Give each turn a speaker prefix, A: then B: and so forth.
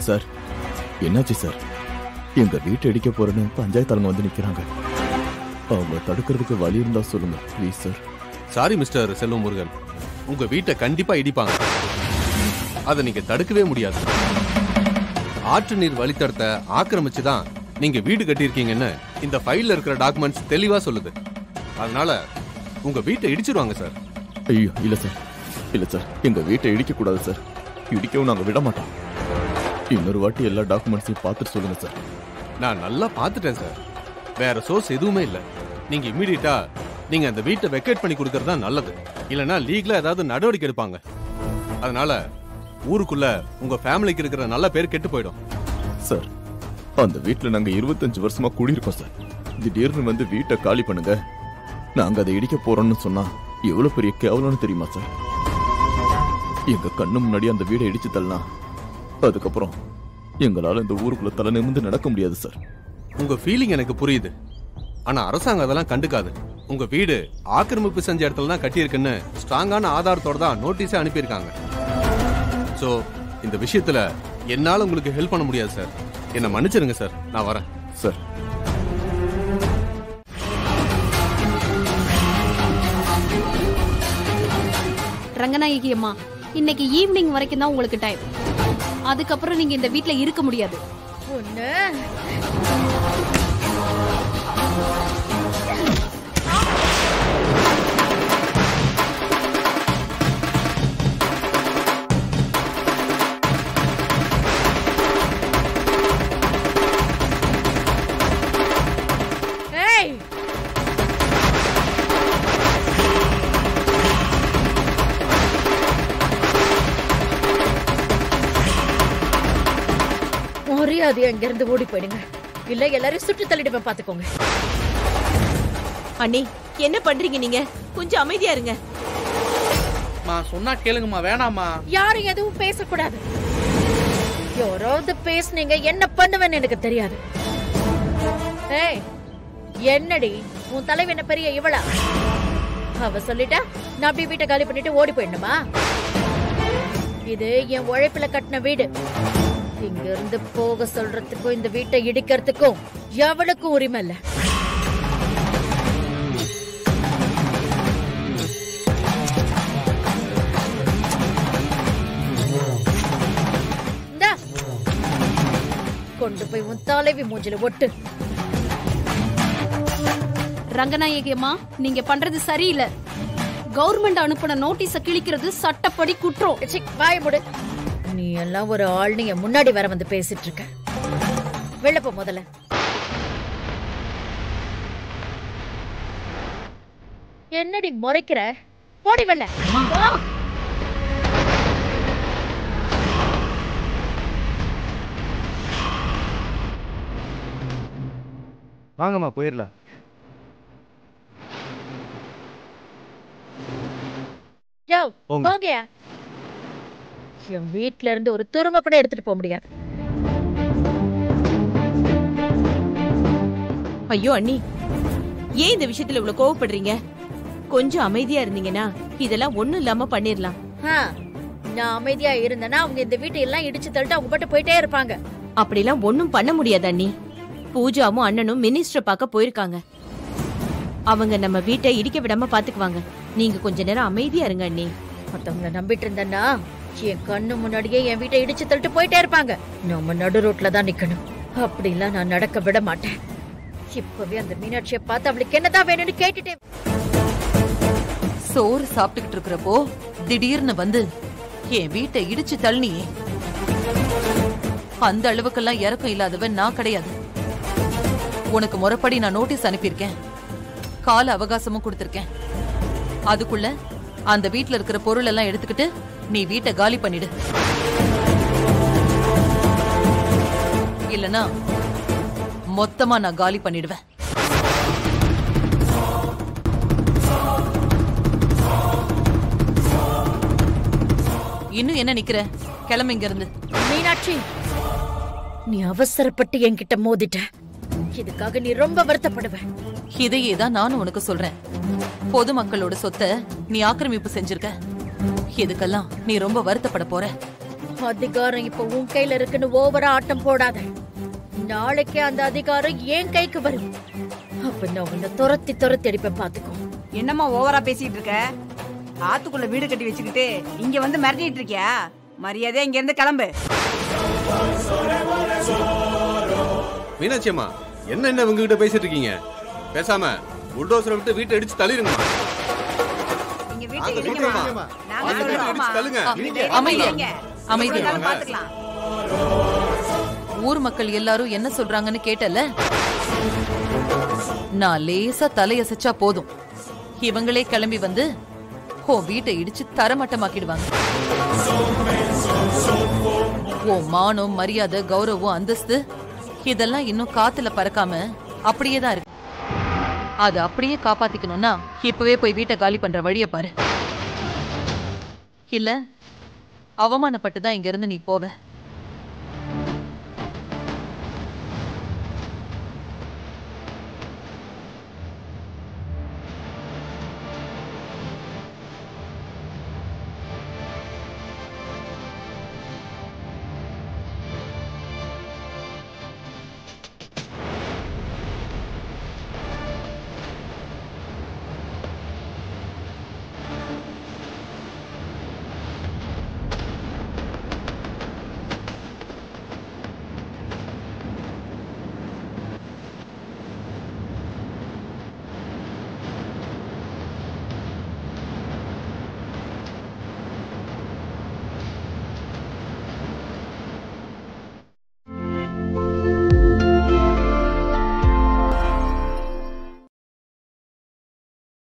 A: Sir, என்னாச்சு sir? எங்க வீட்டை இடிக்க போறேன்னு பஞ்சாயத்தாளுங்க வந்து நிக்கிறாங்க. அவங்க தடுக்கிறதுக்கு வழி இருந்தா சொல்லுங்க ப்ளீஸ் சார்.
B: சாரி மிஸ்டர் செல்வம் முருகன், உங்க வீட்டை கண்டிப்பா இடிப்பாங்க. அதை நீங்க தடுக்கவே முடியாது. ஆற்று நீர் வழித்தடத்தை ஆக்கிரமிச்சுதான் நீங்க வீடு கட்டியிருக்கீங்கன்னு இந்த ஃபைல்ல இருக்கிற டாக்குமெண்ட்ஸ் தெளிவா சொல்லுது. அதனால உங்க வீட்டை இடிச்சிருவாங்க சார்.
A: ஐயோ இல்ல சார், இல்ல சார், எங்க வீட்டை இடிக்க கூடாது சார். இடிக்கவும் நாங்க விட மாட்டோம். இன்னொரு வாட்டி எல்லா டாக்குமெண்ட்ஸையும் பார்த்துட்டு சொல்லுங்க சார்.
B: நான் நல்லா பார்த்துட்டேன் சார். வேற சோர்ஸ் எதுவுமே இல்ல. நீங்க இமீடியட்டா நீங்க அந்த வீட்டை வெக்கேட் பண்ணி கொடுக்கறது தான் நல்லது. இல்லனா லீகலா ஏதாவது நடவடிக்கை எடுப்பாங்க. அதனால ஊருக்குள்ள உங்க ஃபேமிலிக்கு இருக்கிற நல்ல பேர் கெட்டு போயிடும்.
A: சார், அந்த வீட்டுல நாங்க 25 வருஷமா குடியிருக்கோம் சார். திடீர்னு வந்து வீட்டை காலி பண்ணுங்க, நாங்க அதை இடிக்க போறோம்னு சொன்னா எவ்வளவு பெரிய கேவலம்னு தெரியுமா சார்? எங்க கண்ணு முன்னாடி அந்த வீடை இடிச்சு தள்ளலாம், அதுக்கப்புறம் எங்களால இந்த ஊருக்குள்ள தலை நிமிர்ந்து நடக்க முடியாது சார்.
B: உங்க ஃபீலிங் எனக்கு புரியுது. ஆனா அரசாங்கம் அதெல்லாம் கண்டுக்காது. உங்க வீடு ஆக்கிரமிப்பு செஞ்ச இடத்துல தான் கட்டியிருக்குன்னு ஸ்ட்ராங்கான ஆதாரத்தோட தான் நோட்டீஸே அனுப்பியிருக்காங்க. சோ இந்த விஷயத்துல என்னால உங்களுக்கு ஹெல்ப் பண்ண முடியாது சார். என்ன மன்னிச்சிருங்க சார், நான் வரேன்
A: சார்.
C: ரங்கநாயகி அம்மா, இன்னைக்கு ஈவினிங் வரைக்கும் தான் உங்களுக்கு டைம். அதுக்கப்புறம் நீங்க இந்த வீட்ல இருக்க முடியாது.
D: அது எங்க இருந்து ஓடி போயிடுங்க, இல்ல எல்லாரும் சுட்டு தள்ளிடுவேன் பாத்துக்கோங்க.
E: அண்ணி என்ன பண்றீங்க நீங்க? கொஞ்சம் அமைதியா இருங்க.
F: சொன்னா கேளுங்கம்மா, வேணாமா.
D: யாரும் எதுவும் பேசக்கூடாது. யாராவது பேசுனீங்க என்ன பண்ணுவேன்னு எனக்கு தெரியாது. ஏய், என்னடி உன் தலைவி என்ன பெரிய இவளா? அவ சொல்லிட்டா நான் அப்படியே வீட்டை காலி பண்ணிட்டு ஓடி போயிடணுமா? இது என் உழைப்புல கட்டின வீடு. இங்க இருந்து போக சொல்றதுக்கும் இந்த வீட்டை இடிக்கிறதுக்கும் எவளுக்கும் உரிமை இல்ல. கொண்டு போய் உன் தலைவி மூஞ்சில ஒட்டு.
C: ரங்கநாயகி அம்மா, நீங்க பண்றது சரியில்லை. கவர்மெண்ட் அனுப்பின நோட்டீஸ கிழிக்கிறது சட்டப்படி குற்றம்.
D: வாய மூடு. நீ எல்லாம் ஒரு ஆள், நீ முன்னாடி வர வந்து பேசிட்டு இருக்க. வெளில போ முதல்ல. என்னடி முறைக்கிற? போடி வெளில.
G: வாங்கம்மா போயிடலாம்.
D: போங்கயா. என் வீட்ல இருந்து ஒரு துரும்ப கூட எடுத்துட்டு போக முடியாது.
E: ஐயோ அண்ணி, ஏன் இந்த விஷயத்துல இவ்வளவு கோவப்படுறீங்க? கொஞ்சம் அமைதியா இருந்தீங்கன்னா இதெல்லாம் ஒண்ணும் இல்லாம பண்ணிரலாம்.
D: நான் அமைதியா இருந்தேன்னா அவங்க இந்த வீட்டை எல்லாம் இடிச்சு தள்ளிட்டு அவங்க பாட்டு போயிட்டே இருப்பாங்க.
E: அப்படிலாம் ஒண்ணும் பண்ண முடியாது அண்ணி. பூஜாவும் அண்ணனும் மினிஸ்டர் பார்க்க போயிருக்காங்க. அவங்க நம்ம வீட்டை இடிக்க விடாம பாத்துக்குவாங்க. நீங்க கொஞ்ச நேரம் அமைதியா இருங்க அண்ணி.
D: மத்தவங்களை நம்பிட்டு இருந்தேன்னா என் கண்ணு முன்னாடியே என் வீட்டை இடிச்சு தள்ளிட்டு போயிட்டே இருப்பாங்க. நம்ம நடு ரோட்ல தான் நிக்கணும். அப்படிலாம் நான் நடக்க விட மாட்டேன். இப்பவே அந்த மீனாட்சியை பார்த்து அவளுக்கு என்னதான் வேணும்னு கேட்டுட்டே.
H: சோறு சாப்பிட்டுக்கிட்டு இருக்கிறப்போ திடீர்னு வந்து என் வீட்டை இடிச்சு தள்ளினியே. அந்த அளவுக்கெல்லாம் இறக்கம் இல்லாதவன் நான் கிடையாது. உனக்கு முறைப்படி நான் நோட்டீஸ் அனுப்பியிருக்கேன், கால அவகாசமும் கொடுத்திருக்கேன். அதுக்குள்ள அந்த வீட்டுல இருக்கிற பொருள் எல்லாம் எடுத்துக்கிட்டு நீ வீட்டை காலி பண்ணிடு. இல்லனா மொத்தமா நான் காலி பண்ணிடுவேன். இன்னும் என்ன நிக்கிற? கிளம்பு இங்க இருந்து.
D: மீனாட்சி, நீ அவசரப்பட்டு என்கிட்ட மோதிட்ட. இதுக்காக நீ ரொம்ப வருத்தப்படுவ.
H: இதையே தான் நானும் உனக்கு சொல்றேன். பொதுமக்களோட சொத்தை நீ ஆக்கிரமிப்பு செஞ்சிருக்க. இதுக்கெல்லாம் நீ ரொம்ப வருத்தப்பட போற.
D: அதிகாரம் இப்ப உன் கையில இருக்குன்னு ஓவரா ஆட்டம் போடாத. நாளைக்கே அந்த அதிகாரம் என் கைக்கு வரும். அப்ப நான் உன்னை துரத்தி துரத்தி அடிப்பேன், பாத்துக்கோ.
I: என்னம்மா ஓவரா பேசிட்டு இருக்க? ஆத்துக்குள்ள வீடு கட்டி வச்சுக்கிட்டு இங்க வந்து மிரட்டிட்டு இருக்கியா? மரியாதை இங்க இருந்து கிளம்பு.
B: மீனாட்சி அம்மா, என்ன உங்ககிட்ட பேசிட்டு இருக்கீங்க? பேசாம புல்டோசரை விட்டு வீட்டை அடிச்சு தள்ளிருங்க.
I: இங்க வீட்டை இடிங்கம்மா. நாங்க சொல்றோம்மா.
B: தள்ளுங்க.
H: அமைதியா அமைதியா
I: பாத்துக்கலாம்.
H: ஊர் மக்கள் எல்லாரும் என்ன சொல்றாங்கன்னு கேட்டல. நான் லேசா தலையசைச்சா போதும், இவங்களே கிளம்பி வந்து உன் வீட்டை இடிச்சு தரமட்டமாக்கிடுவாங்க. உன் மானம், மரியாதை, கௌரவம், அந்தஸ்து இதெல்லாம் இன்னும் காத்துல பறக்காம அப்படியே தான் இருக்கு. அது அப்படியே காப்பாத்திக்கணும்னா இப்பவே போய் வீட்டை காலி பண்ற வழிய பாரு. இல்ல அவமானப்பட்டு தான் இங்க இருந்து நீ போவ.